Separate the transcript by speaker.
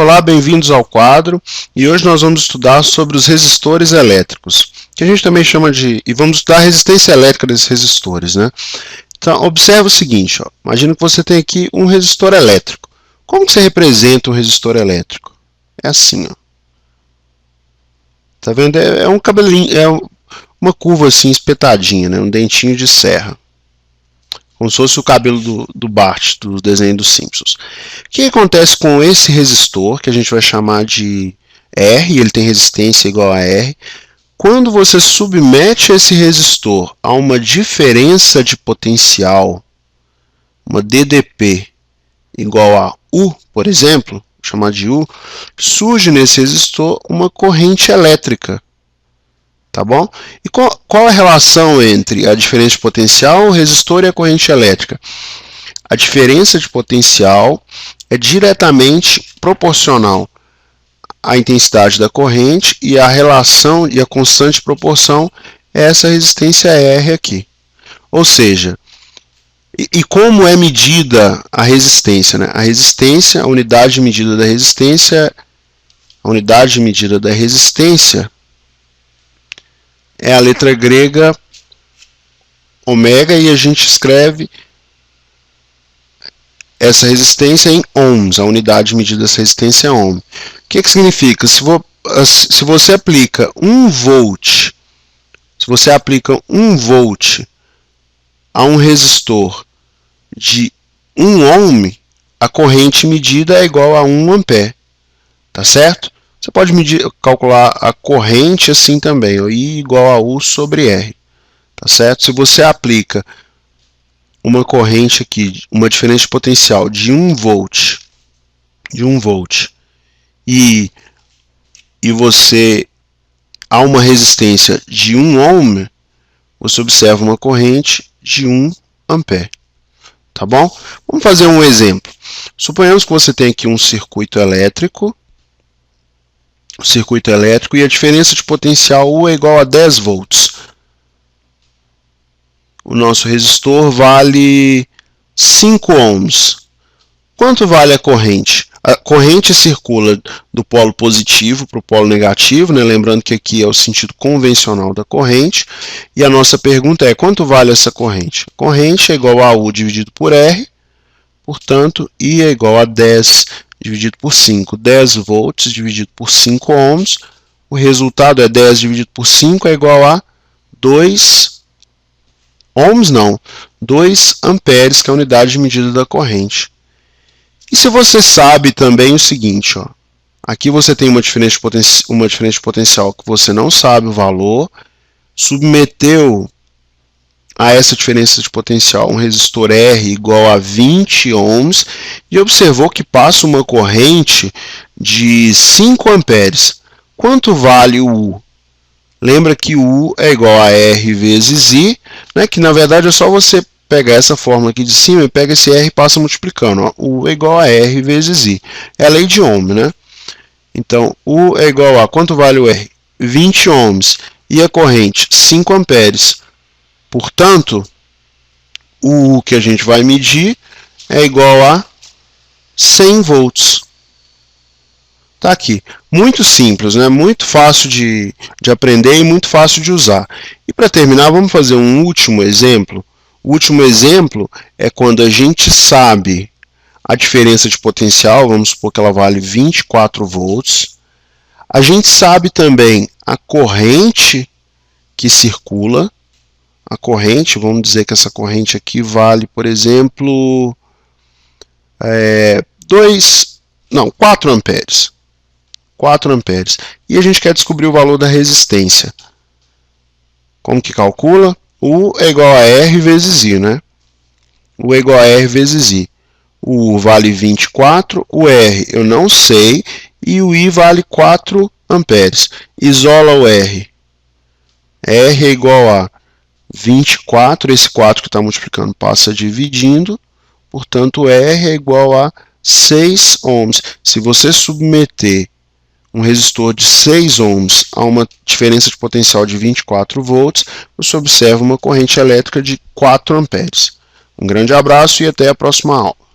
Speaker 1: Olá, bem-vindos ao quadro, e hoje nós vamos estudar sobre os resistores elétricos, que a gente também chama de... e vamos estudar a resistência elétrica desses resistores, né? Então, observe o seguinte, ó, imagina que você tem aqui um resistor elétrico. Como que você representa um resistor elétrico? É assim, ó. Tá vendo? É um cabelinho, é uma curva assim espetadinha, né? Um dentinho de serra. Como se fosse o cabelo do Bart, do desenho dos Simpsons. O que acontece com esse resistor, que a gente vai chamar de R, ele tem resistência igual a R. Quando você submete esse resistor a uma diferença de potencial, uma DDP igual a U, por exemplo, chamar de U, surge nesse resistor uma corrente elétrica. Tá bom? E qual a relação entre a diferença de potencial, o resistor e a corrente elétrica? A diferença de potencial é diretamente proporcional à intensidade da corrente e a relação e a constante proporção é essa resistência R aqui. Ou seja, e como é medida a resistência, né? A resistência, a unidade de medida da resistência é a letra grega ômega e a gente escreve essa resistência em ohms, a unidade de medida dessa resistência é ohm. O que significa? Se você aplica 1 volt, a um resistor de 1 ohm, a corrente medida é igual a 1 ampere, tá certo? Você pode calcular a corrente assim também, ó, I igual a U sobre R, tá certo? Se você aplica uma corrente aqui, uma diferença de potencial de 1 volt, e você há uma resistência de 1 ohm, você observa uma corrente de 1 ampere, tá bom? Vamos fazer um exemplo. Suponhamos que você tem aqui um circuito elétrico, e a diferença de potencial U é igual a 10 volts. O nosso resistor vale 5 ohms. Quanto vale a corrente? A corrente circula do polo positivo para o polo negativo, né? Lembrando que aqui é o sentido convencional da corrente. E a nossa pergunta é, quanto vale essa corrente? A corrente é igual a U dividido por R, portanto, I é igual a 10 dividido por 5, 10 volts dividido por 5 ohms, o resultado é 10 dividido por 5 é igual a 2 ohms, não, 2 amperes, que é a unidade de medida da corrente. E se você sabe também o seguinte, ó, aqui você tem uma diferença de potencial que você não sabe o valor, submeteu a essa diferença de potencial um resistor R igual a 20 ohms e observou que passa uma corrente de 5 amperes. Quanto vale o U? Lembra que o U é igual a R vezes I, né? Que na verdade é só você pegar essa fórmula aqui de cima e pega esse R e passa multiplicando. Ó. U é igual a R vezes I. É a lei de Ohm, né? Então, U é igual a... Quanto vale o R? 20 ohms. E a corrente? 5 amperes. Portanto, o U que a gente vai medir é igual a 100 volts. Está aqui. Muito simples, né? Muito fácil de aprender e muito fácil de usar. E para terminar, vamos fazer um último exemplo. O último exemplo é quando a gente sabe a diferença de potencial, vamos supor que ela vale 24 volts. A gente sabe também a corrente que circula. A corrente, vamos dizer que essa corrente aqui vale, por exemplo, 4 amperes. 4 amperes. E a gente quer descobrir o valor da resistência. Como que calcula? U é igual a R vezes I, né? U é igual a R vezes I. O U vale 24, o R eu não sei, e o I vale 4 amperes. Isola o R. R é igual a 24, esse 4 que está multiplicando passa dividindo, portanto, R é igual a 6 ohms. Se você submeter um resistor de 6 ohms a uma diferença de potencial de 24 volts, você observa uma corrente elétrica de 4 amperes. Um grande abraço e até a próxima aula.